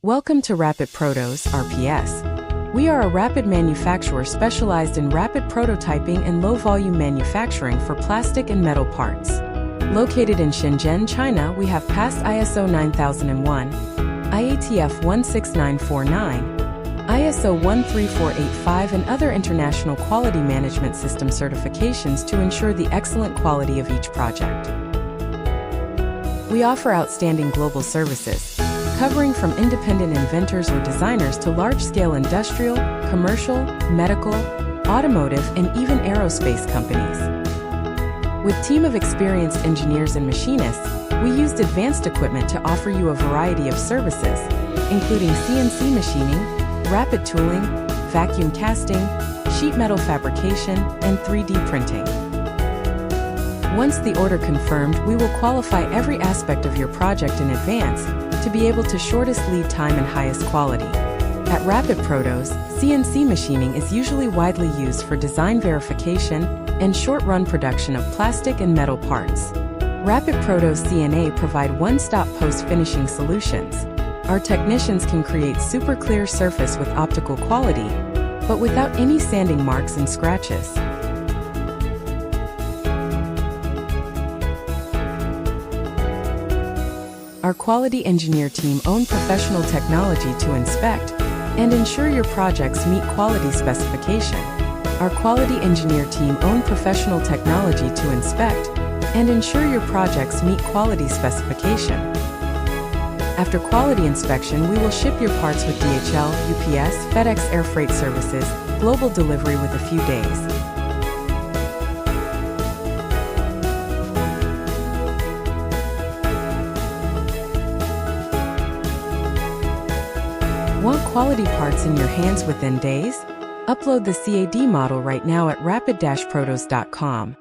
Welcome to Rapid Protos, RPS. We are a rapid manufacturer specialized in rapid prototyping and low-volume manufacturing for plastic and metal parts. Located in Shenzhen, China, we have passed ISO 9001, IATF 16949, ISO 13485 and other international quality management system certifications to ensure the excellent quality of each project. We offer outstanding global services, covering from independent inventors or designers to large-scale industrial, commercial, medical, automotive, and even aerospace companies. With a team of experienced engineers and machinists, we used advanced equipment to offer you a variety of services, including CNC machining, rapid tooling, vacuum casting, sheet metal fabrication, and 3D printing. Once the order confirmed, we will qualify every aspect of your project in advance to be able to shortest lead time and highest quality. At Rapid Protos, CNC machining is usually widely used for design verification and short-run production of plastic and metal parts. Rapid Protos CNA provide one-stop post-finishing solutions. Our technicians can create super clear surface with optical quality, but without any sanding marks and scratches. Our quality engineer team own professional technology to inspect and ensure your projects meet quality specification. Our quality engineer team own professional technology to inspect and ensure your projects meet quality specification. After quality inspection, we will ship your parts with DHL, UPS, FedEx air freight services, global delivery with a few days. Want quality parts in your hands within days? Upload the CAD model right now at rapid-protos.com.